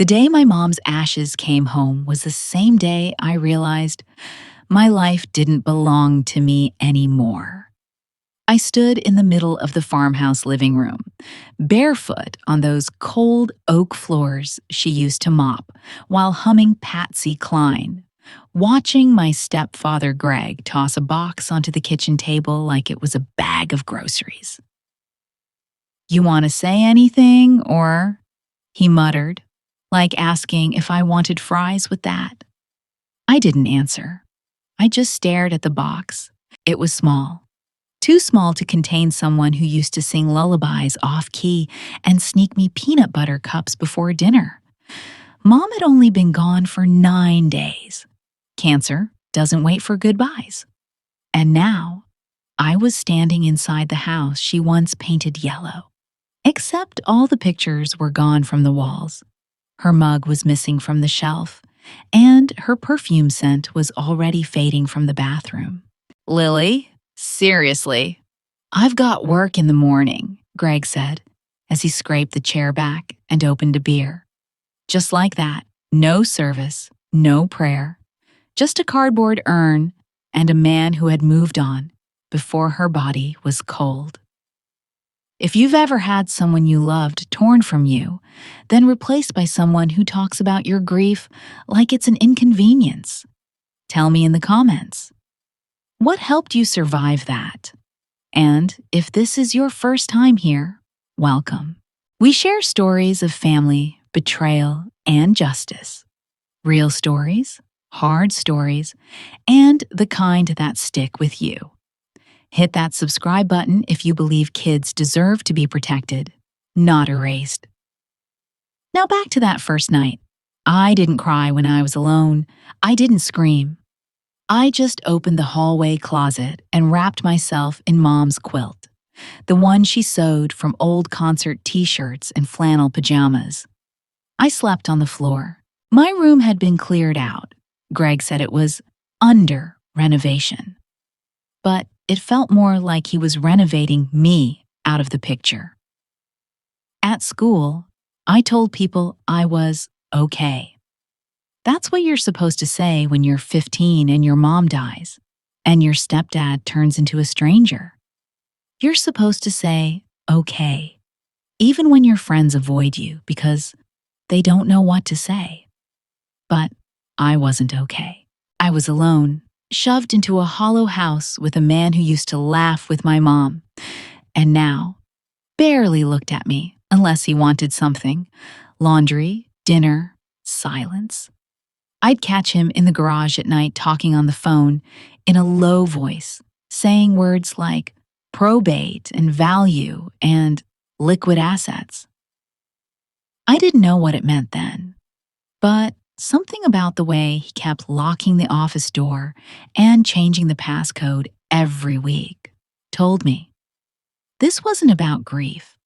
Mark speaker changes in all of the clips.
Speaker 1: The day my mom's ashes came home was the same day I realized my life didn't belong to me anymore. I stood in the middle of the farmhouse living room, barefoot on those cold oak floors she used to mop, while humming Patsy Cline, watching my stepfather Greg toss a box onto the kitchen table like it was a bag of groceries. "You want to say anything, or?" he muttered, like asking if I wanted fries with that. I didn't answer. I just stared at the box. It was small. Too small to contain someone who used to sing lullabies off-key and sneak me peanut butter cups before dinner. Mom had only been gone for 9 days. Cancer doesn't wait for goodbyes. And now, I was standing inside the house she once painted yellow. Except all the pictures were gone from the walls. Her mug was missing from the shelf, and her perfume scent was already fading from the bathroom. "Lily, seriously, I've got work in the morning," Greg said, as he scraped the chair back and opened a beer. Just like that, no service, no prayer, just a cardboard urn and a man who had moved on before her body was cold. If you've ever had someone you loved torn from you, then replaced by someone who talks about your grief like it's an inconvenience, tell me in the comments. What helped you survive that? And if this is your first time here, welcome. We share stories of family, betrayal, and justice. Real stories, hard stories, and the kind that stick with you. Hit that subscribe button if you believe kids deserve to be protected, not erased. Now back to that first night. I didn't cry when I was alone. I didn't scream. I just opened the hallway closet and wrapped myself in Mom's quilt, the one she sewed from old concert t-shirts and flannel pajamas. I slept on the floor. My room had been cleared out. Greg said it was under renovation. But it felt more like he was renovating me out of the picture. At school, I told people I was okay. That's what you're supposed to say when you're 15 and your mom dies, and your stepdad turns into a stranger. You're supposed to say, okay, even when your friends avoid you because they don't know what to say. But I wasn't okay. I was alone, shoved into a hollow house with a man who used to laugh with my mom, and now barely looked at me unless he wanted something: laundry, dinner, silence. I'd catch him in the garage at night talking on the phone in a low voice, saying words like probate and value and liquid assets. I didn't know what it meant then, but something about the way he kept locking the office door and changing the passcode every week told me this wasn't about grief.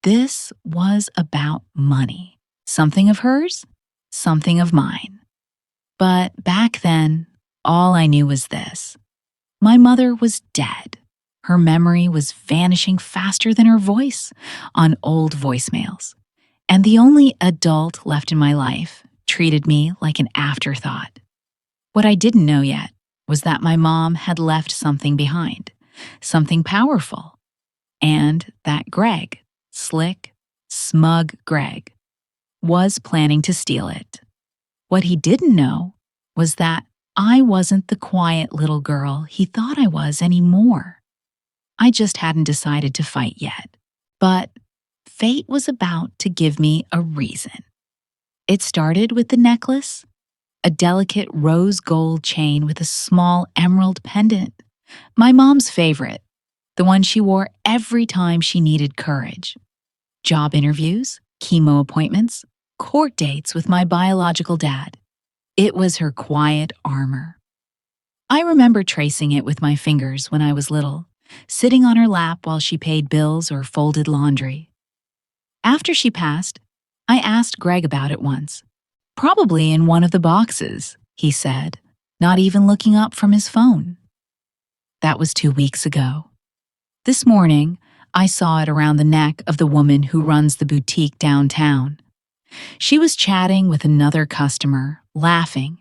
Speaker 1: This was about money. Something of hers, something of mine. But back then, all I knew was this: my mother was dead. Her memory was vanishing faster than her voice on old voicemails. And the only adult left in my life treated me like an afterthought. What I didn't know yet was that my mom had left something behind, something powerful, and that Greg, slick, smug Greg, was planning to steal it. What he didn't know was that I wasn't the quiet little girl he thought I was anymore. I just hadn't decided to fight yet, but fate was about to give me a reason. It started with the necklace, a delicate rose gold chain with a small emerald pendant, my mom's favorite, the one she wore every time she needed courage. Job interviews, chemo appointments, court dates with my biological dad. It was her quiet armor. I remember tracing it with my fingers when I was little, sitting on her lap while she paid bills or folded laundry. After she passed, I asked Greg about it once. "Probably in one of the boxes," he said, not even looking up from his phone. That was 2 weeks ago. This morning, I saw it around the neck of the woman who runs the boutique downtown. She was chatting with another customer, laughing,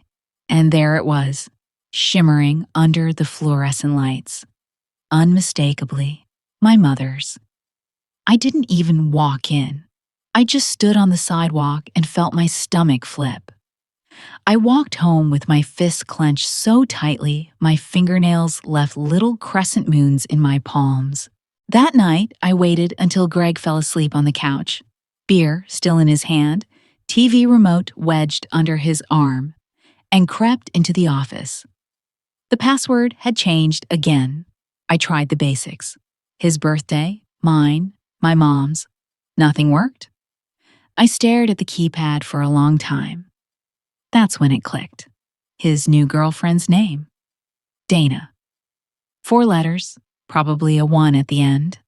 Speaker 1: and there it was, shimmering under the fluorescent lights. Unmistakably, my mother's. I didn't even walk in. I just stood on the sidewalk and felt my stomach flip. I walked home with my fists clenched so tightly my fingernails left little crescent moons in my palms. That night, I waited until Greg fell asleep on the couch, beer still in his hand, TV remote wedged under his arm, and crept into the office. The password had changed again. I tried the basics. His birthday, mine, my mom's. Nothing worked. I stared at the keypad for a long time. That's when it clicked. His new girlfriend's name. Dana. 4 letters, probably a 1 at the end.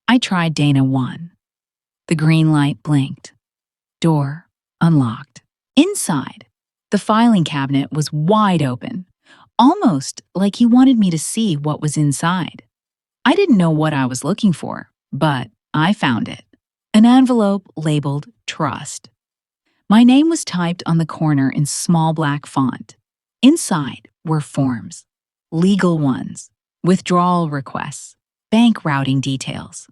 Speaker 1: I tried Dana 1. The green light blinked. Door unlocked. Inside, the filing cabinet was wide open, almost like he wanted me to see what was inside. I didn't know what I was looking for, but I found it. An envelope labeled Trust. My name was typed on the corner in small black font. Inside were forms, legal ones, withdrawal requests, bank routing details.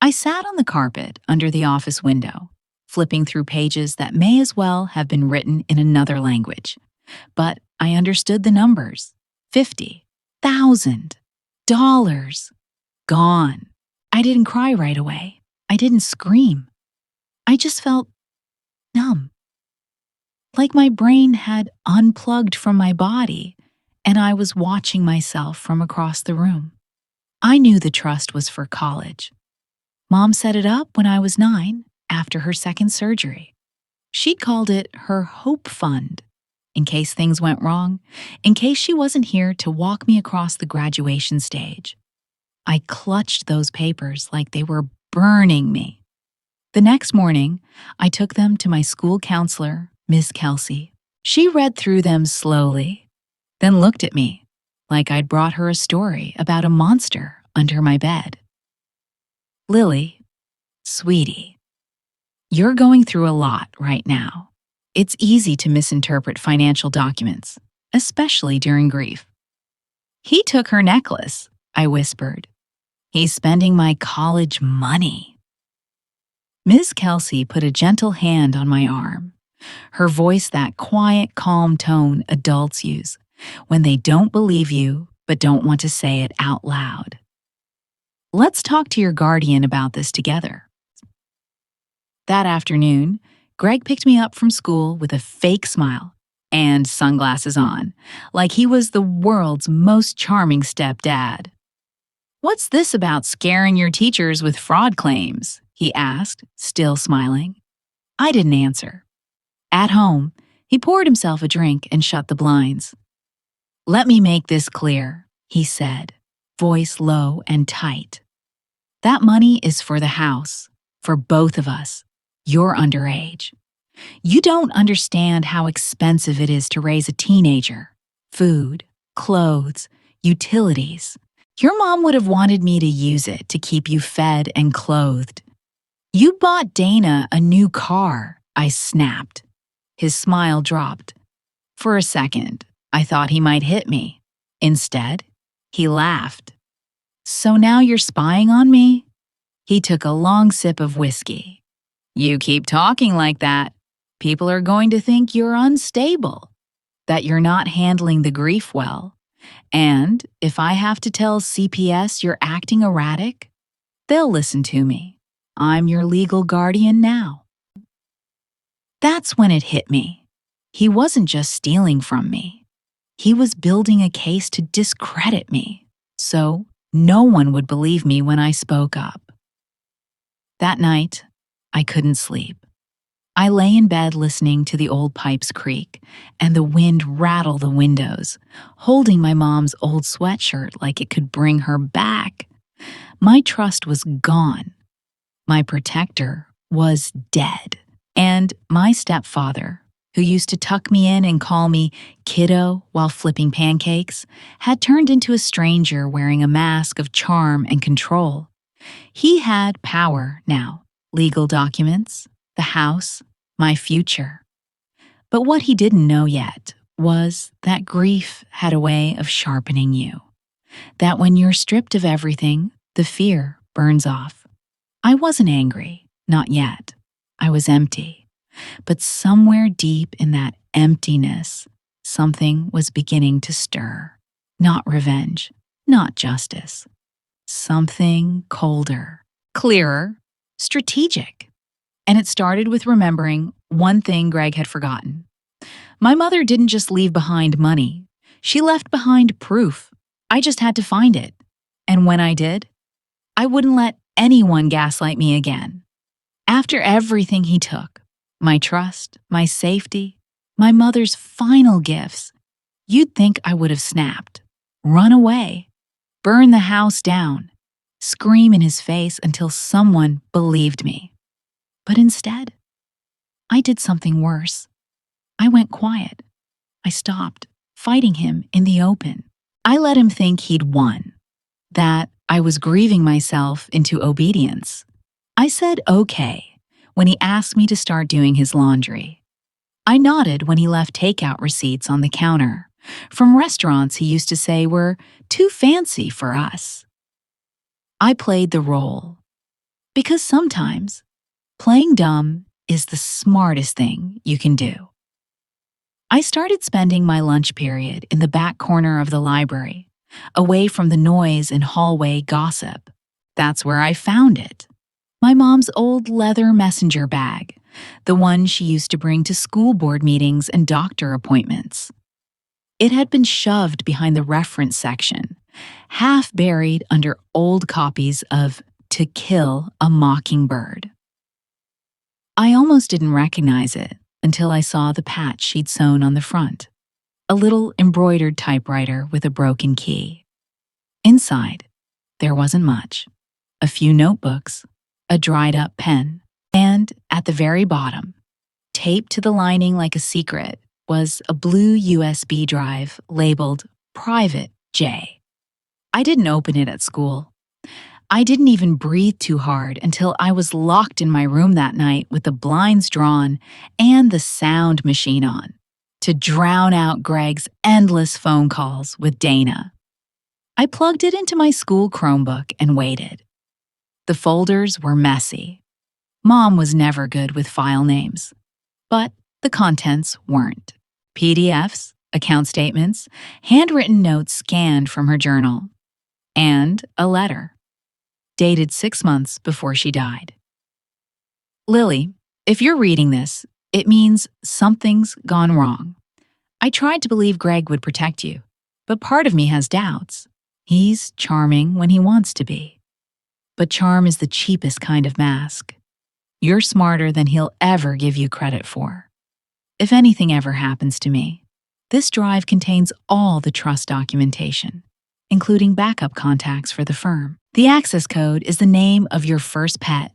Speaker 1: I sat on the carpet under the office window, flipping through pages that may as well have been written in another language. But I understood the numbers. $50,000. Gone. I didn't cry right away. I didn't scream. I just felt numb. Like my brain had unplugged from my body and I was watching myself from across the room. I knew the trust was for college. Mom set it up when I was 9 after her second surgery. She called it her hope fund, in case things went wrong, in case she wasn't here to walk me across the graduation stage. I clutched those papers like they were burning me. The next morning, I took them to my school counselor, Miss Kelsey. She read through them slowly, then looked at me like I'd brought her a story about a monster under my bed. Lily, sweetie, you're going through a lot right now. It's easy to misinterpret financial documents, especially during grief. He took her necklace, I whispered. He's spending my college money. Ms. Kelsey put a gentle hand on my arm, her voice that quiet, calm tone adults use when they don't believe you but don't want to say it out loud. Let's talk to your guardian about this together. That afternoon, Greg picked me up from school with a fake smile and sunglasses on, like he was the world's most charming stepdad. "What's this about scaring your teachers with fraud claims?" he asked, still smiling. I didn't answer. At home, he poured himself a drink and shut the blinds. "Let me make this clear," he said, voice low and tight. "That money is for the house, for both of us. You're underage. You don't understand how expensive it is to raise a teenager. Food, clothes, utilities. Your mom would have wanted me to use it to keep you fed and clothed. You bought Dana a new car," I snapped. His smile dropped. For a second, I thought he might hit me. Instead, he laughed. "So now you're spying on me?" He took a long sip of whiskey. "You keep talking like that, people are going to think you're unstable, that you're not handling the grief well. And if I have to tell CPS you're acting erratic, they'll listen to me. I'm your legal guardian now." That's when it hit me. He wasn't just stealing from me. He was building a case to discredit me, so no one would believe me when I spoke up. That night, I couldn't sleep. I lay in bed listening to the old pipes creak and the wind rattle the windows, holding my mom's old sweatshirt like it could bring her back. My trust was gone. My protector was dead. And my stepfather, who used to tuck me in and call me kiddo while flipping pancakes, had turned into a stranger wearing a mask of charm and control. He had power now, legal documents, the house, my future. But what he didn't know yet was that grief had a way of sharpening you. That when you're stripped of everything, the fear burns off. I wasn't angry, not yet. I was empty. But somewhere deep in that emptiness, something was beginning to stir. Not revenge, not justice. Something colder, clearer, strategic. And it started with remembering one thing Greg had forgotten. My mother didn't just leave behind money. She left behind proof. I just had to find it. And when I did, I wouldn't let anyone gaslight me again. After everything he took, my trust, my safety, my mother's final gifts, you'd think I would have snapped, run away, burn the house down, scream in his face until someone believed me. But instead, I did something worse. I went quiet. I stopped fighting him in the open. I let him think he'd won, that I was grieving myself into obedience. I said okay when he asked me to start doing his laundry. I nodded when he left takeout receipts on the counter from restaurants he used to say were too fancy for us. I played the role because sometimes playing dumb is the smartest thing you can do. I started spending my lunch period in the back corner of the library, away from the noise and hallway gossip. That's where I found it. My mom's old leather messenger bag, the one she used to bring to school board meetings and doctor appointments. It had been shoved behind the reference section, half buried under old copies of To Kill a Mockingbird. I almost didn't recognize it until I saw the patch she'd sewn on the front, a little embroidered typewriter with a broken key. Inside, there wasn't much. A few notebooks, a dried-up pen, and at the very bottom, taped to the lining like a secret, was a blue USB drive labeled Private J. I didn't open it at school. I didn't even breathe too hard until I was locked in my room that night with the blinds drawn and the sound machine on to drown out Greg's endless phone calls with Dana. I plugged it into my school Chromebook and waited. The folders were messy. Mom was never good with file names, but the contents weren't. PDFs, account statements, handwritten notes scanned from her journal, and a letter dated 6 months before she died. Lily, if you're reading this, it means something's gone wrong. I tried to believe Greg would protect you, but part of me has doubts. He's charming when he wants to be. But charm is the cheapest kind of mask. You're smarter than he'll ever give you credit for. If anything ever happens to me, this drive contains all the trust documentation, including backup contacts for the firm. The access code is the name of your first pet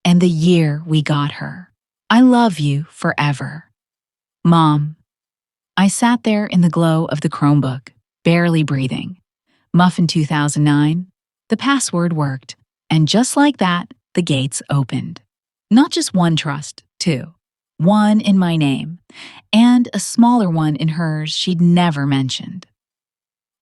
Speaker 1: and the year we got her. I love you forever. Mom. I sat there in the glow of the Chromebook, barely breathing. Muffin 2009. The password worked, and just like that, the gates opened. Not just one trust, two. One in my name, and a smaller one in hers she'd never mentioned.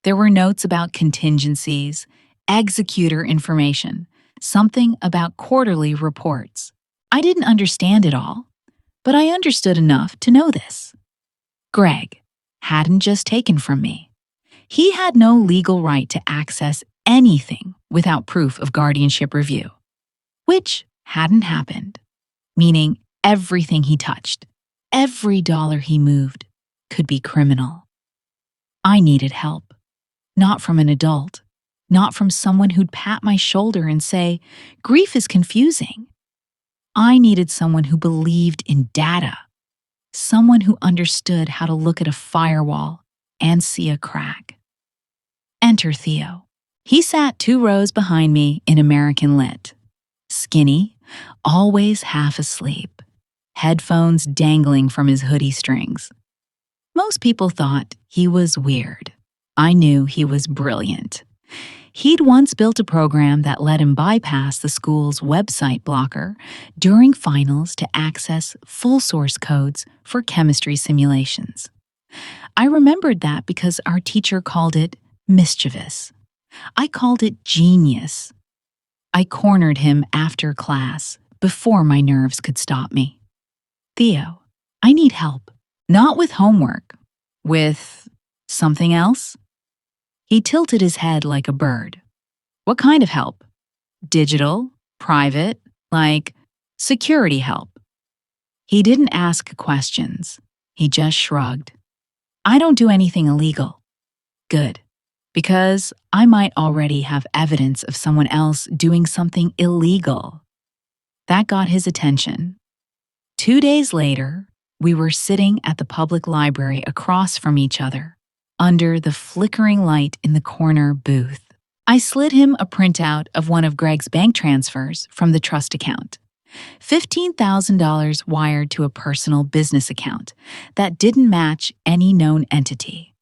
Speaker 1: There were notes about contingencies, executor information, something about quarterly reports. I didn't understand it all, but I understood enough to know this. Greg hadn't just taken from me. He had no legal right to access anything without proof of guardianship review, which hadn't happened, meaning everything he touched, every dollar he moved, could be criminal. I needed help, not from an adult, not from someone who'd pat my shoulder and say, grief is confusing. I needed someone who believed in data, someone who understood how to look at a firewall and see a crack. Enter Theo. He sat 2 rows behind me in American Lit. Skinny, always half asleep, headphones dangling from his hoodie strings. Most people thought he was weird. I knew he was brilliant. He'd once built a program that let him bypass the school's website blocker during finals to access full source codes for chemistry simulations. I remembered that because our teacher called it mischievous. I called it genius. I cornered him after class, before my nerves could stop me. Theo, I need help. Not with homework. With something else? He tilted his head like a bird. What kind of help? Digital? Private? Like security help? He didn't ask questions. He just shrugged. I don't do anything illegal. Good. Because I might already have evidence of someone else doing something illegal. That got his attention. 2 days later, we were sitting at the public library across from each other, under the flickering light in the corner booth. I slid him a printout of one of Greg's bank transfers from the trust account. $15,000 wired to a personal business account that didn't match any known entity.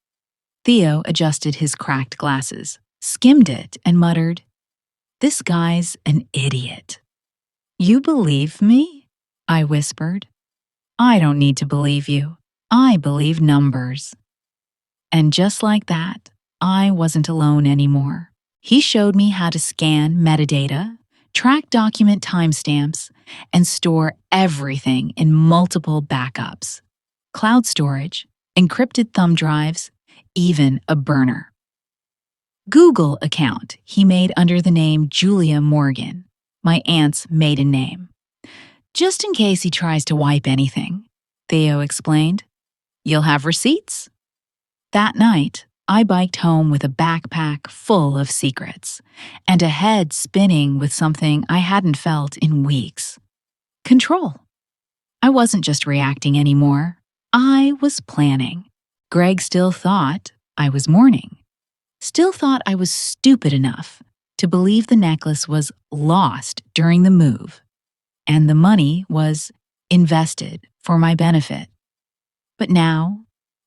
Speaker 1: Theo adjusted his cracked glasses, skimmed it, and muttered, "This guy's an idiot." "You believe me?" I whispered. "I don't need to believe you. I believe numbers." And just like that, I wasn't alone anymore. He showed me how to scan metadata, track document timestamps, and store everything in multiple backups. Cloud storage, encrypted thumb drives, even a burner. Google account he made under the name Julia Morgan, my aunt's maiden name. Just in case he tries to wipe anything, Theo explained. You'll have receipts? That night, I biked home with a backpack full of secrets and a head spinning with something I hadn't felt in weeks. Control. I wasn't just reacting anymore. I was planning. Greg still thought I was mourning. Still thought I was stupid enough to believe the necklace was lost during the move, and the money was invested for my benefit. But now,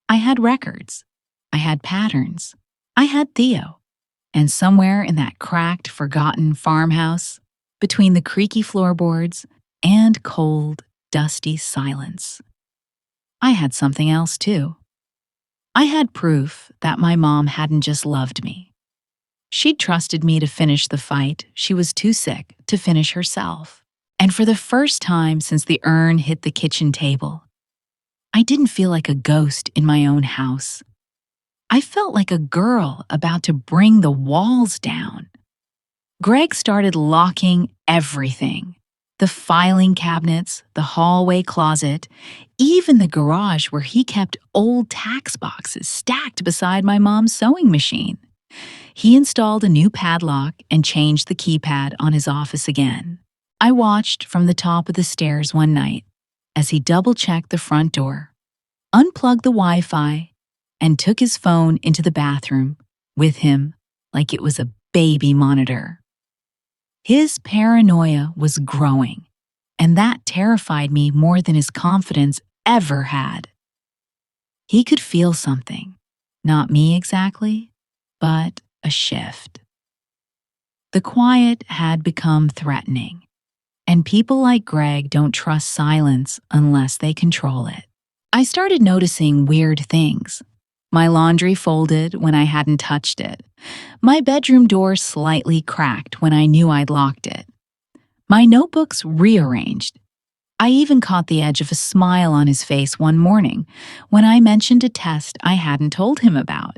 Speaker 1: I had records. I had patterns. I had Theo. And somewhere in that cracked, forgotten farmhouse, between the creaky floorboards and cold, dusty silence, I had something else too. I had proof that my mom hadn't just loved me. She'd trusted me to finish the fight she was too sick to finish herself. And for the first time since the urn hit the kitchen table, I didn't feel like a ghost in my own house. I felt like a girl about to bring the walls down. Greg started locking everything. The filing cabinets, the hallway closet, even the garage where he kept old tax boxes stacked beside my mom's sewing machine. He installed a new padlock and changed the keypad on his office again. I watched from the top of the stairs one night as he double-checked the front door, unplugged the Wi-Fi, and took his phone into the bathroom with him like it was a baby monitor. His paranoia was growing, and that terrified me more than his confidence ever had. He could feel something, not me exactly, but a shift. The quiet had become threatening, and people like Greg don't trust silence unless they control it. I started noticing weird things. My laundry folded when I hadn't touched it. My bedroom door slightly cracked when I knew I'd locked it. My notebooks rearranged. I even caught the edge of a smile on his face one morning when I mentioned a test I hadn't told him about.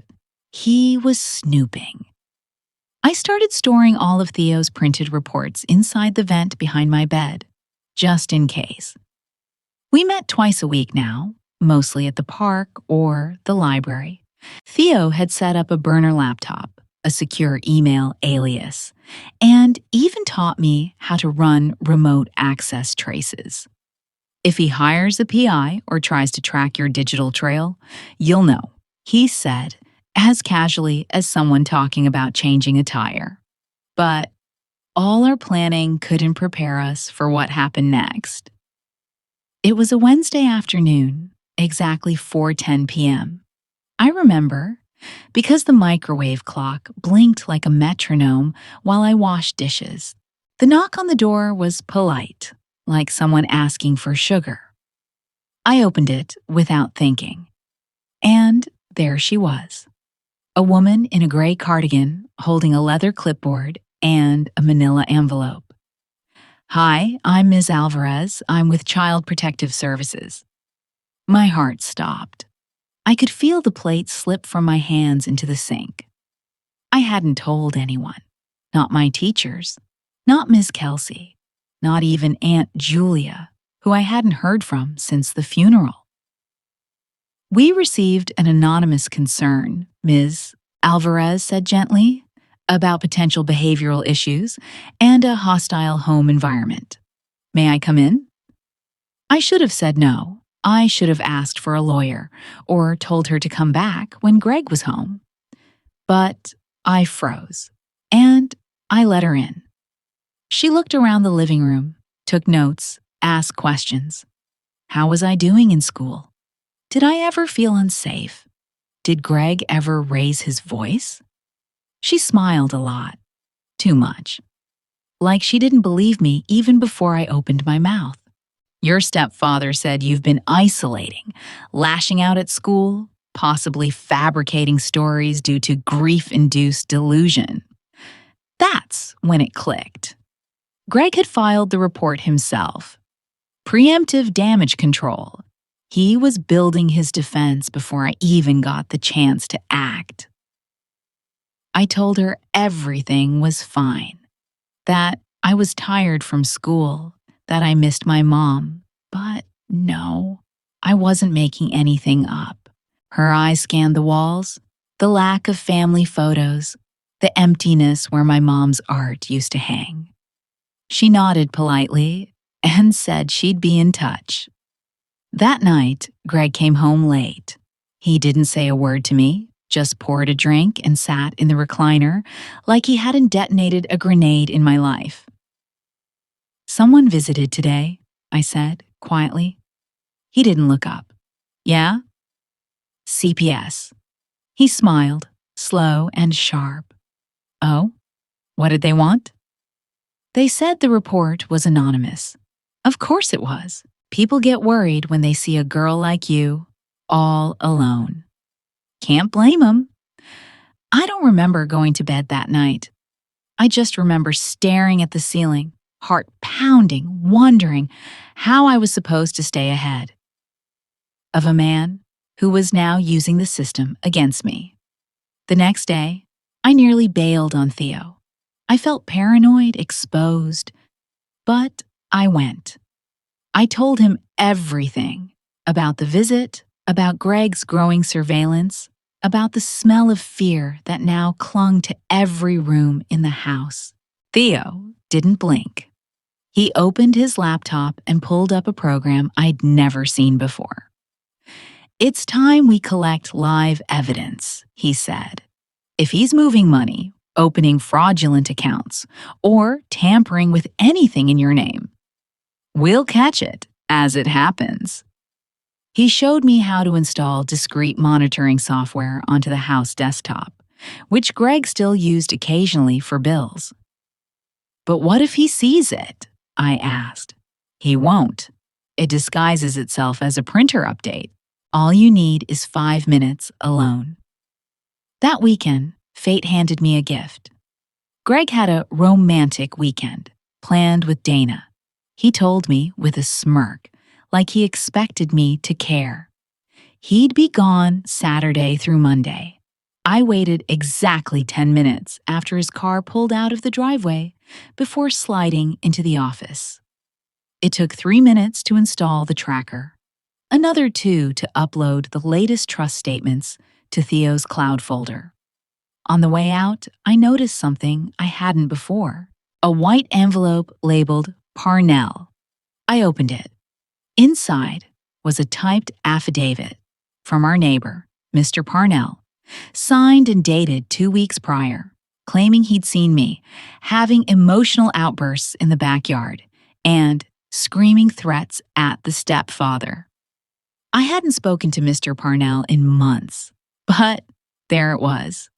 Speaker 1: He was snooping. I started storing all of Theo's printed reports inside the vent behind my bed, just in case. We met twice a week now, mostly at the park or the library. Theo had set up a burner laptop, a secure email alias, and even taught me how to run remote access traces. If he hires a PI or tries to track your digital trail, you'll know, he said, as casually as someone talking about changing a tire. But all our planning couldn't prepare us for what happened next. It was a Wednesday afternoon, exactly 4:10 p.m. I remember because the microwave clock blinked like a metronome while I washed dishes. The knock on the door was polite, like someone asking for sugar. I opened it without thinking. And there she was. A woman in a gray cardigan holding a leather clipboard and a manila envelope. "Hi, I'm Ms. Alvarez. I'm with Child Protective Services." My heart stopped. I could feel the plate slip from my hands into the sink. I hadn't told anyone. Not my teachers. Not Miss Kelsey. Not even Aunt Julia, who I hadn't heard from since the funeral. "We received an anonymous concern," Ms. Alvarez said gently, "about potential behavioral issues and a hostile home environment. May I come in?" I should have said no. I should have asked for a lawyer or told her to come back when Greg was home. But I froze, and I let her in. She looked around the living room, took notes, asked questions. How was I doing in school? Did I ever feel unsafe? Did Greg ever raise his voice? She smiled a lot. Too much. Like she didn't believe me even before I opened my mouth. "Your stepfather said you've been isolating, lashing out at school, possibly fabricating stories due to grief-induced delusion." That's when it clicked. Greg had filed the report himself. Preemptive damage control. He was building his defense before I even got the chance to act. I told her everything was fine. That I was tired from school, that I missed my mom. But no, I wasn't making anything up. Her eyes scanned the walls, the lack of family photos, the emptiness where my mom's art used to hang. She nodded politely and said she'd be in touch. That night, Greg came home late. He didn't say a word to me, just poured a drink and sat in the recliner like he hadn't detonated a grenade in my life. "Someone visited today," I said, quietly. He didn't look up. "Yeah?" "CPS." He smiled, slow and sharp. "Oh? What did they want?" "They said the report was anonymous." Of course it was. People get worried when they see a girl like you, all alone. Can't blame them. I don't remember going to bed that night. I just remember staring at the ceiling, heart pounding, wondering how I was supposed to stay ahead of a man who was now using the system against me. The next day, I nearly bailed on Theo. I felt paranoid, exposed, but I went. I told him everything about the visit, about Greg's growing surveillance, about the smell of fear that now clung to every room in the house. Theo didn't blink. He opened his laptop and pulled up a program I'd never seen before. "It's time we collect live evidence," he said. "If he's moving money, opening fraudulent accounts, or tampering with anything in your name, we'll catch it as it happens." He showed me how to install discrete monitoring software onto the house desktop, which Greg still used occasionally for bills. "But what if he sees it?" I asked. "He won't. It disguises itself as a printer update. All you need is 5 minutes alone." That weekend, fate handed me a gift. Greg had a romantic weekend, planned with Dana. He told me with a smirk, like he expected me to care. He'd be gone Saturday through Monday. I waited exactly 10 minutes after his car pulled out of the driveway before sliding into the office. It took 3 minutes to install the tracker, another 2 to upload the latest trust statements to Theo's cloud folder. On the way out, I noticed something I hadn't before. A white envelope labeled Parnell. I opened it. Inside was a typed affidavit from our neighbor, Mr. Parnell, signed and dated 2 weeks prior, claiming he'd seen me having emotional outbursts in the backyard and screaming threats at the stepfather. I hadn't spoken to Mr. Parnell in months, but There it was.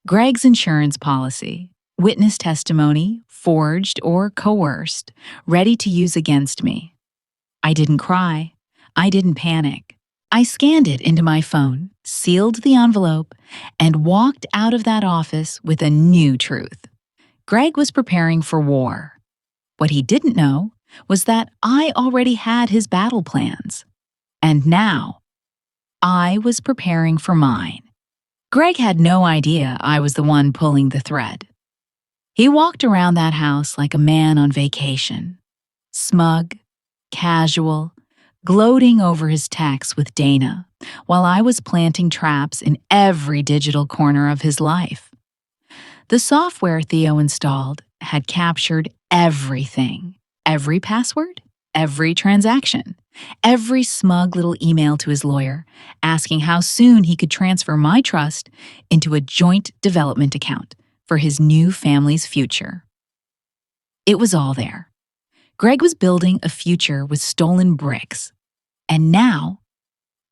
Speaker 1: Greg's insurance policy, witness testimony, forged or coerced, ready to use against me. I didn't cry. I didn't panic. I scanned it into my phone, sealed the envelope, and walked out of that office with a new truth. Greg was preparing for war. What he didn't know was that I already had his battle plans. And now, I was preparing for mine. Greg had no idea I was the one pulling the thread. He walked around that house like a man on vacation, smug, casual, gloating over his texts with Dana, while I was planting traps in every digital corner of his life. The software Theo installed had captured everything, every password, every transaction, every smug little email to his lawyer asking how soon he could transfer my trust into a joint development account for his new family's future. It was all there. Greg was building a future with stolen bricks, and now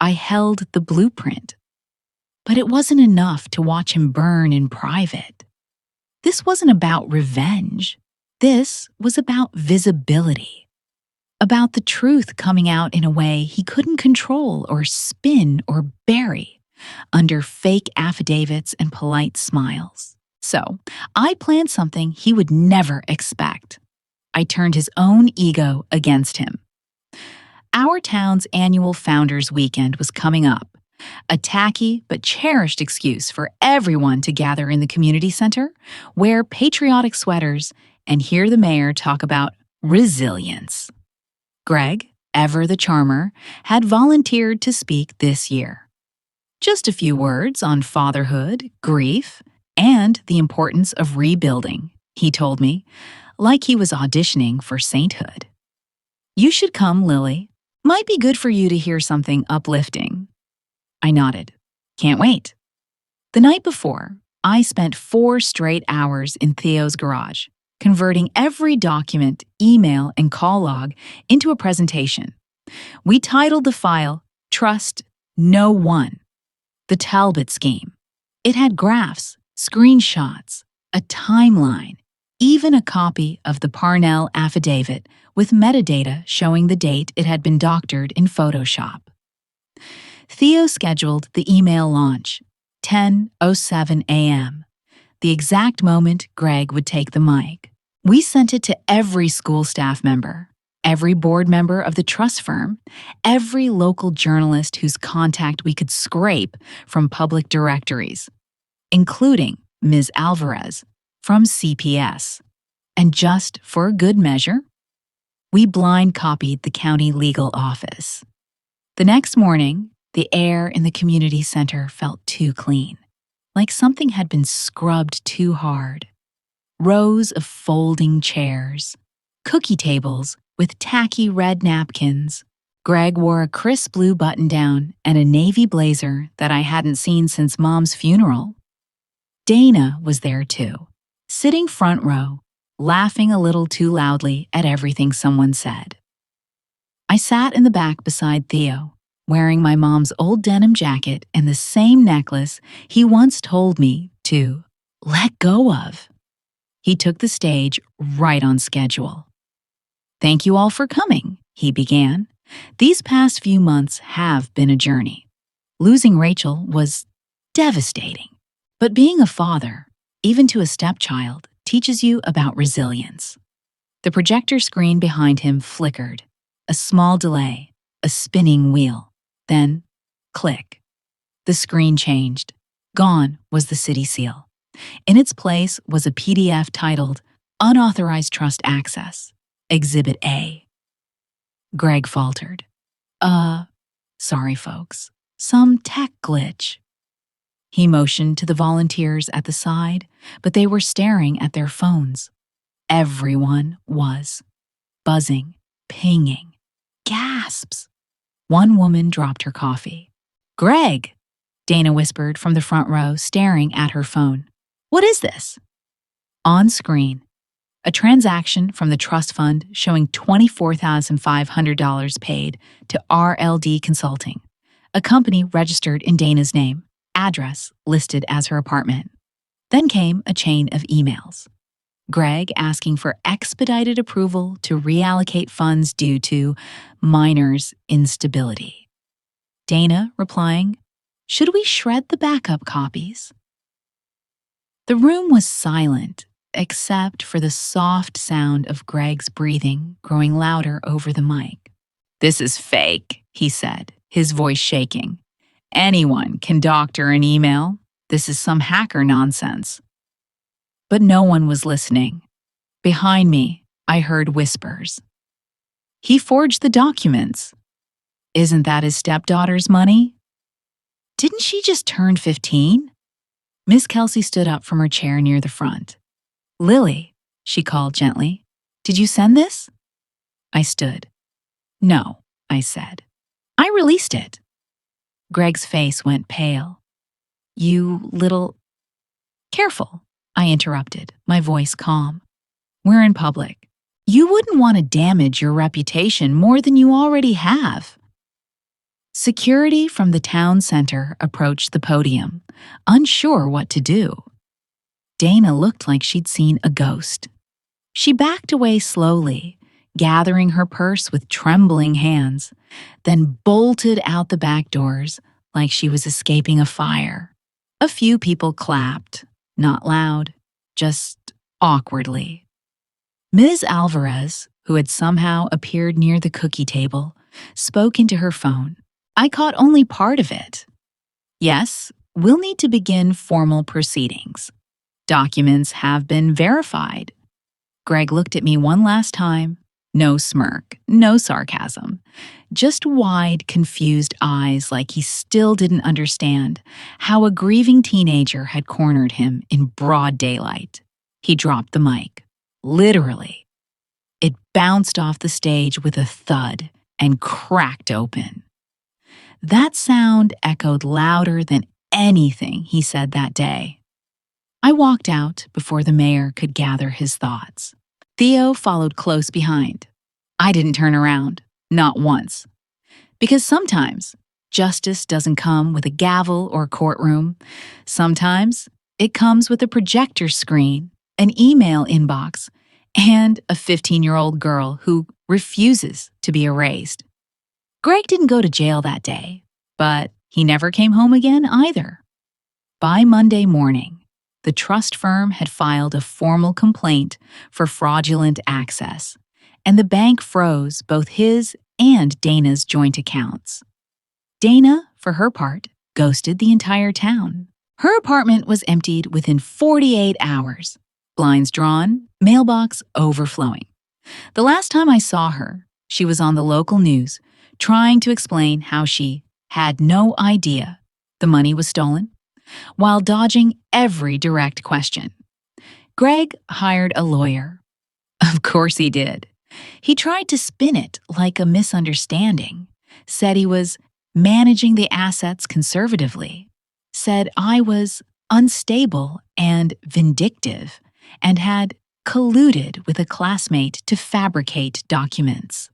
Speaker 1: I held the blueprint. But it wasn't enough to watch him burn in private. This wasn't about revenge. This was about visibility. About the truth coming out in a way he couldn't control or spin or bury under fake affidavits and polite smiles. So, I planned something he would never expect. I turned his own ego against him. Our town's annual Founders Weekend was coming up, a tacky but cherished excuse for everyone to gather in the community center, wear patriotic sweaters, and hear the mayor talk about resilience. Greg, ever the charmer, had volunteered to speak this year. Just a few words on fatherhood, grief, and the importance of rebuilding, he told me, like he was auditioning for sainthood. You should come, Lily. Might be good for you to hear something uplifting. I nodded. Can't wait. The night before, I spent 4 straight hours in Theo's garage, converting every document, email, and call log into a presentation. We titled the file, Trust No One, the Talbot Scheme. It had graphs, screenshots, a timeline, even a copy of the Parnell affidavit with metadata showing the date it had been doctored in Photoshop. Theo scheduled the email launch, 10:07 a.m., the exact moment Greg would take the mic. We sent it to every school staff member, every board member of the trust firm, every local journalist whose contact we could scrape from public directories, including Ms. Alvarez from CPS. And just for good measure, we blind copied the county legal office. The next morning, the air in the community center felt too clean, like something had been scrubbed too hard. Rows of folding chairs, cookie tables with tacky red napkins. Greg wore a crisp blue button-down and a navy blazer that I hadn't seen since Mom's funeral. Dana was there too, sitting front row, laughing a little too loudly at everything someone said. I sat in the back beside Theo, wearing my mom's old denim jacket and the same necklace he once told me to let go of. He took the stage right on schedule. Thank you all for coming, he began. These past few months have been a journey. Losing Rachel was devastating. But being a father, even to a stepchild, teaches you about resilience. The projector screen behind him flickered. A small delay, a spinning wheel. Then, click. The screen changed. Gone was the city seal. In its place was a PDF titled Unauthorized Trust Access, Exhibit A. Greg faltered. Sorry folks, some tech glitch. He motioned to the volunteers at the side, but they were staring at their phones. Everyone was. Buzzing, pinging, gasps. One woman dropped her coffee. Greg, Dana whispered from the front row, staring at her phone. What is this? On screen, a transaction from the trust fund showing $24,500 paid to RLD Consulting, a company registered in Dana's name, address listed as her apartment. Then came a chain of emails. Greg asking for expedited approval to reallocate funds due to miners' instability. Dana replying, "Should we shred the backup copies?" The room was silent, except for the soft sound of Greg's breathing growing louder over the mic. "This is fake," he said, his voice shaking. "Anyone can doctor an email. This is some hacker nonsense." But no one was listening. Behind me, I heard whispers. "He forged the documents. Isn't that his stepdaughter's money? Didn't she just turn 15? Miss Kelsey stood up from her chair near the front. "Lily," she called gently, "did you send this?" I stood. "No," I said. "I released it." Greg's face went pale. "You little—" "Careful," I interrupted, my voice calm. "We're in public. You wouldn't want to damage your reputation more than you already have." Security from the town center approached the podium, unsure what to do. Dana looked like she'd seen a ghost. She backed away slowly, gathering her purse with trembling hands, then bolted out the back doors like she was escaping a fire. A few people clapped, not loud, just awkwardly. Ms. Alvarez, who had somehow appeared near the cookie table, spoke into her phone. I caught only part of it. "Yes, we'll need to begin formal proceedings. Documents have been verified." Greg looked at me one last time. No smirk, no sarcasm. Just wide, confused eyes like he still didn't understand how a grieving teenager had cornered him in broad daylight. He dropped the mic. Literally. It bounced off the stage with a thud and cracked open. That sound echoed louder than anything he said that day. I walked out before the mayor could gather his thoughts. Theo followed close behind. I didn't turn around, not once. Because sometimes justice doesn't come with a gavel or a courtroom. Sometimes it comes with a projector screen, an email inbox, and a 15-year-old girl who refuses to be erased. Greg didn't go to jail that day, but he never came home again either. By Monday morning, the trust firm had filed a formal complaint for fraudulent access, and the bank froze both his and Dana's joint accounts. Dana, for her part, ghosted the entire town. Her apartment was emptied within 48 hours, blinds drawn, mailbox overflowing. The last time I saw her, she was on the local news, trying to explain how she had no idea the money was stolen, while dodging every direct question. Greg hired a lawyer. Of course he did. He tried to spin it like a misunderstanding, said he was managing the assets conservatively, said I was unstable and vindictive, and had colluded with a classmate to fabricate documents.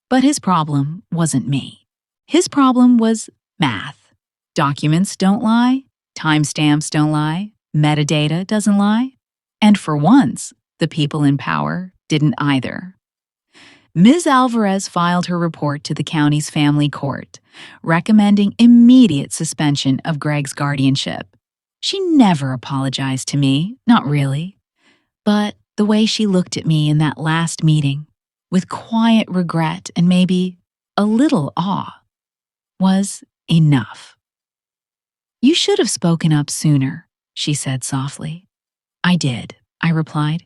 Speaker 1: But his problem wasn't me. His problem was math. Documents don't lie, timestamps don't lie, metadata doesn't lie. And for once, the people in power didn't either. Ms. Alvarez filed her report to the county's family court, recommending immediate suspension of Greg's guardianship. She never apologized to me, not really. But the way she looked at me in that last meeting, with quiet regret and maybe a little awe, was enough. "You should have spoken up sooner," she said softly. "I did," I replied.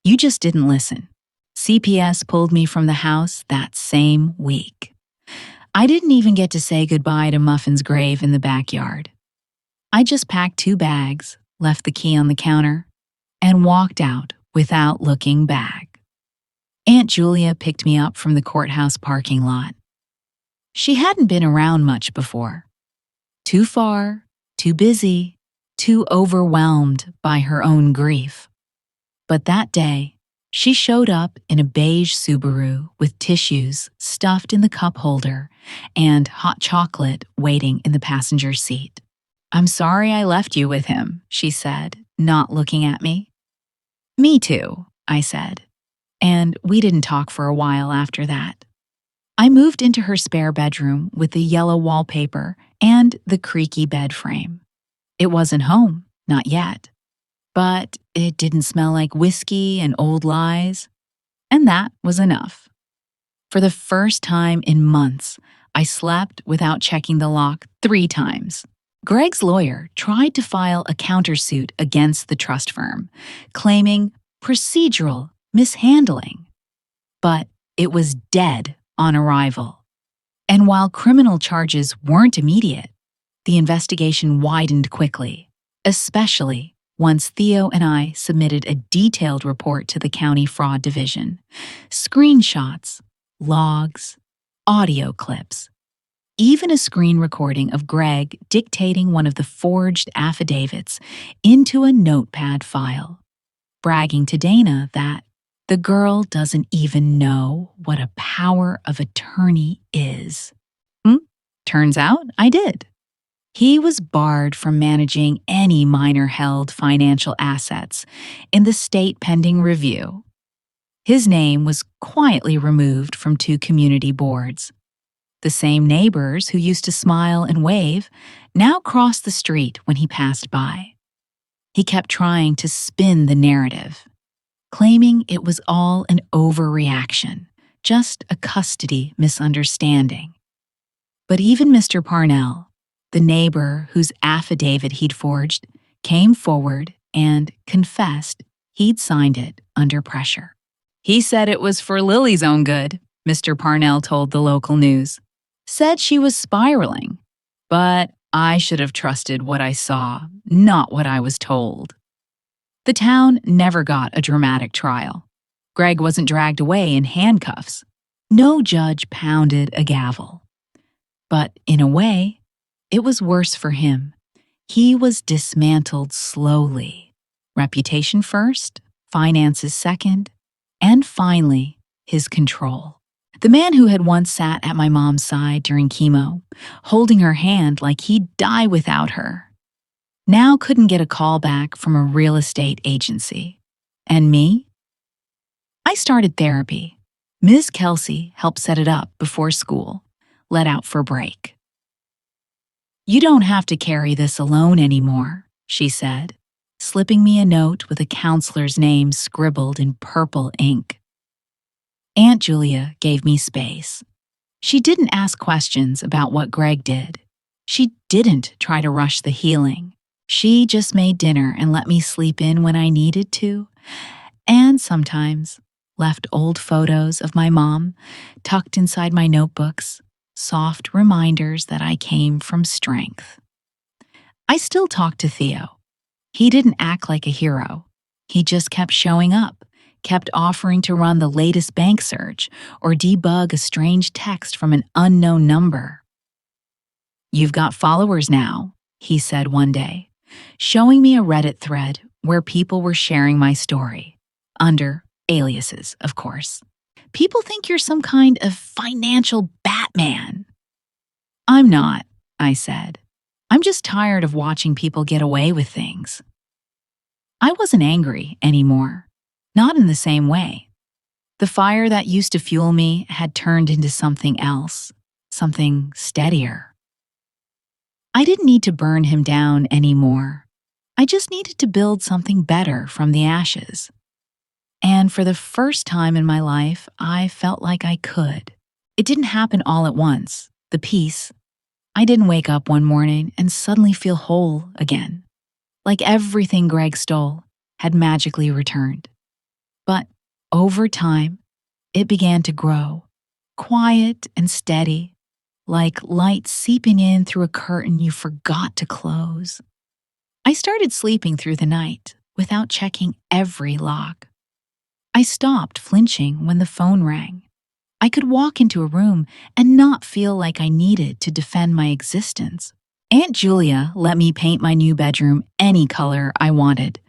Speaker 1: "You just didn't listen. CPS pulled me from the house that same week. I didn't even get to say goodbye to Muffin's grave in the backyard. I just packed 2 bags, left the key on the counter, and walked out without looking back." Aunt Julia picked me up from the courthouse parking lot. She hadn't been around much before. Too far, too busy, too overwhelmed by her own grief. But that day, she showed up in a beige Subaru with tissues stuffed in the cup holder and hot chocolate waiting in the passenger seat. I'm sorry I left you with him, she said, not looking at me. Me too, I said, and we didn't talk for a while after that. I moved into her spare bedroom with the yellow wallpaper and the creaky bed frame. It wasn't home, not yet, but it didn't smell like whiskey and old lies, and that was enough. For the first time in months, I slept without checking the lock 3 times. Greg's lawyer tried to file a countersuit against the trust firm, claiming procedural mishandling. But it was dead on arrival. And while criminal charges weren't immediate, the investigation widened quickly, especially once Theo and I submitted a detailed report to the County Fraud Division. Screenshots, logs, audio clips, even a screen recording of Greg dictating one of the forged affidavits into a notepad file, bragging to Dana that the girl doesn't even know what a power of attorney is. Turns out I did. He was barred from managing any minor-held financial assets in the state pending review. His name was quietly removed from 2 community boards. The same neighbors who used to smile and wave now crossed the street when he passed by. He kept trying to spin the narrative, claiming it was all an overreaction, just a custody misunderstanding. But even Mr. Parnell, the neighbor whose affidavit he'd forged, came forward and confessed he'd signed it under pressure. He said it was for Lily's own good, Mr. Parnell told the local news. Said she was spiraling, but I should have trusted what I saw, not what I was told. The town never got a dramatic trial. Greg wasn't dragged away in handcuffs. No judge pounded a gavel. But in a way, it was worse for him. He was dismantled slowly. Reputation first, finances second, and finally, his control. The man who had once sat at my mom's side during chemo, holding her hand like he'd die without her, now couldn't get a call back from a real estate agency. And me? I started therapy. Ms. Kelsey helped set it up before school, let out for break. You don't have to carry this alone anymore, she said, slipping me a note with a counselor's name scribbled in purple ink. Aunt Julia gave me space. She didn't ask questions about what Greg did. She didn't try to rush the healing. She just made dinner and let me sleep in when I needed to, and sometimes left old photos of my mom tucked inside my notebooks, soft reminders that I came from strength. I still talk to Theo. He didn't act like a hero. He just kept showing up, kept offering to run the latest bank search or debug a strange text from an unknown number. You've got followers now, he said one day, showing me a Reddit thread where people were sharing my story, under aliases, of course. People think you're some kind of financial Batman. I'm not, I said. I'm just tired of watching people get away with things. I wasn't angry anymore, not in the same way. The fire that used to fuel me had turned into something else, something steadier. I didn't need to burn him down anymore. I just needed to build something better from the ashes. And for the first time in my life, I felt like I could. It didn't happen all at once, the peace. I didn't wake up one morning and suddenly feel whole again, like everything Greg stole had magically returned. But over time, it began to grow, quiet and steady, like light seeping in through a curtain you forgot to close. I started sleeping through the night without checking every lock. I stopped flinching when the phone rang. I could walk into a room and not feel like I needed to defend my existence. Aunt Julia let me paint my new bedroom any color I wanted,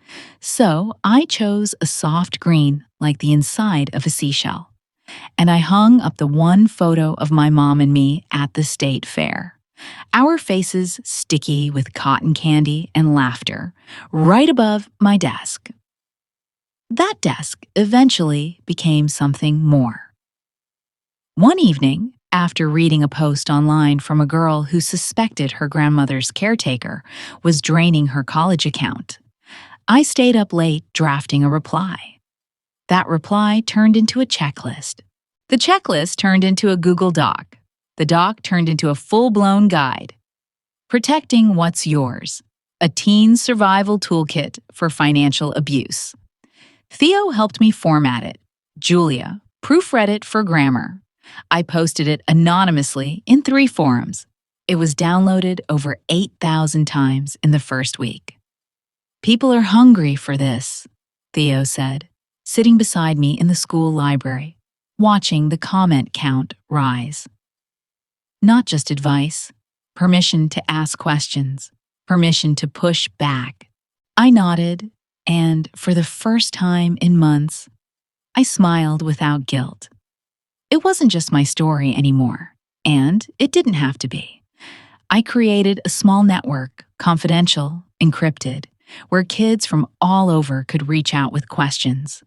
Speaker 1: so I chose a soft green like the inside of a seashell. And I hung up the one photo of my mom and me at the state fair, our faces sticky with cotton candy and laughter, right above my desk. That desk eventually became something more. One evening, after reading a post online from a girl who suspected her grandmother's caretaker was draining her college account, I stayed up late drafting a reply. That reply turned into a checklist. The checklist turned into a Google Doc. The doc turned into a full-blown guide. Protecting What's Yours, a teen survival toolkit for financial abuse. Theo helped me format it. Julia proofread it for grammar. I posted it anonymously in 3 forums. It was downloaded over 8,000 times in the first week. People are hungry for this, Theo said, sitting beside me in the school library, watching the comment count rise. Not just advice, permission to ask questions, permission to push back. I nodded, and for the first time in months, I smiled without guilt. It wasn't just my story anymore, and it didn't have to be. I created a small network, confidential, encrypted, where kids from all over could reach out with questions.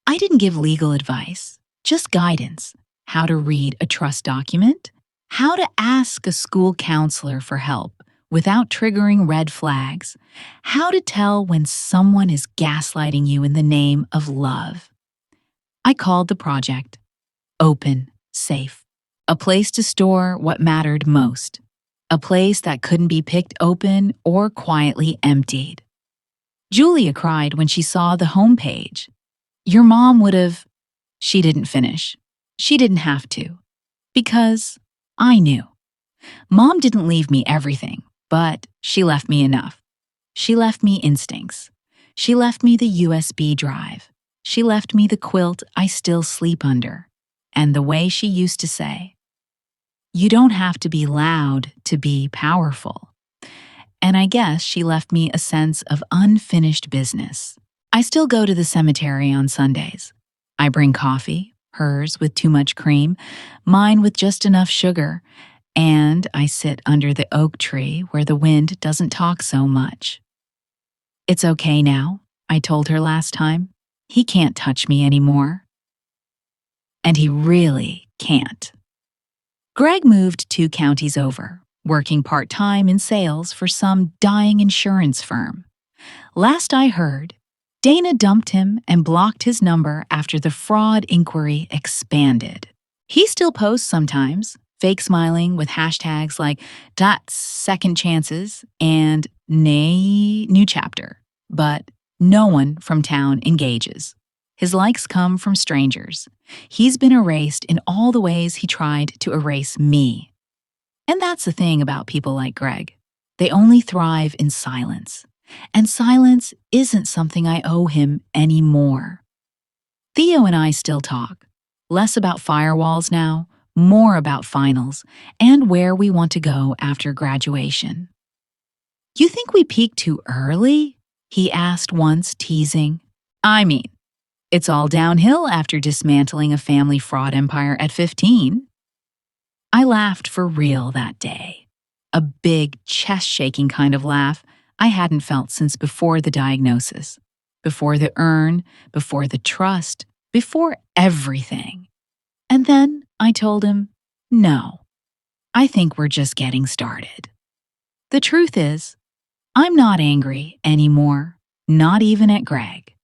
Speaker 1: I didn't give legal advice, just guidance. How to read a trust document, how to ask a school counselor for help without triggering red flags, how to tell when someone is gaslighting you in the name of love. I called the project Open, Safe, a place to store what mattered most, a place that couldn't be picked open or quietly emptied. Julia cried when she saw the homepage. Your mom would have... She didn't finish. She didn't have to. Because I knew. Mom didn't leave me everything, but she left me enough. She left me instincts. She left me the USB drive. She left me the quilt I still sleep under. And the way she used to say, you don't have to be loud to be powerful. And I guess she left me a sense of unfinished business. I still go to the cemetery on Sundays. I bring coffee, hers with too much cream, mine with just enough sugar, and I sit under the oak tree where the wind doesn't talk so much. It's okay now, I told her last time. He can't touch me anymore. And he really can't. Greg moved 2 counties over, working part-time in sales for some dying insurance firm. Last I heard, Dana dumped him and blocked his number after the fraud inquiry expanded. He still posts sometimes, fake smiling with hashtags like #second chances and nay new chapter, but no one from town engages. His likes come from strangers. He's been erased in all the ways he tried to erase me. And that's the thing about people like Greg. They only thrive in silence. And silence isn't something I owe him anymore. Theo and I still talk. Less about firewalls now, more about finals, and where we want to go after graduation. You think we peaked too early? He asked once, teasing. I mean, it's all downhill after dismantling a family fraud empire at 15. I laughed for real that day. A big, chest-shaking kind of laugh I hadn't felt since before the diagnosis, before the urn, before the trust, before everything. And then I told him, no, I think we're just getting started. The truth is, I'm not angry anymore, not even at Greg,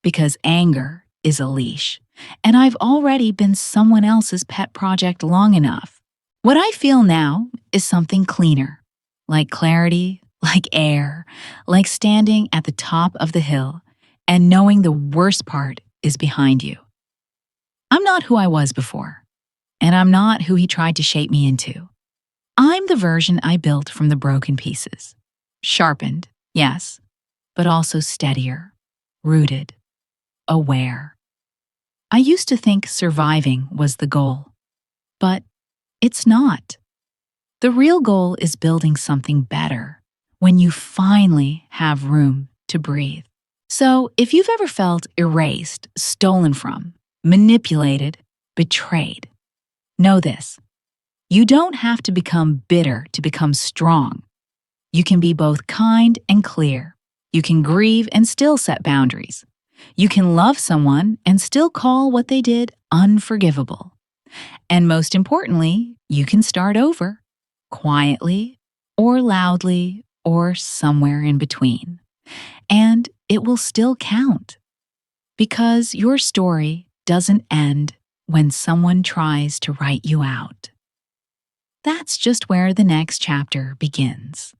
Speaker 1: because anger is a leash, and I've already been someone else's pet project long enough. What I feel now is something cleaner, like clarity, like air, like standing at the top of the hill and knowing the worst part is behind you. I'm not who I was before, and I'm not who he tried to shape me into. I'm the version I built from the broken pieces. Sharpened, yes, but also steadier, rooted, aware. I used to think surviving was the goal, but it's not. The real goal is building something better when you finally have room to breathe. So if you've ever felt erased, stolen from, manipulated, betrayed, know this. You don't have to become bitter to become strong. You can be both kind and clear. You can grieve and still set boundaries. You can love someone and still call what they did unforgivable. And most importantly, you can start over, quietly or loudly or somewhere in between. And it will still count because your story doesn't end when someone tries to write you out. That's just where the next chapter begins.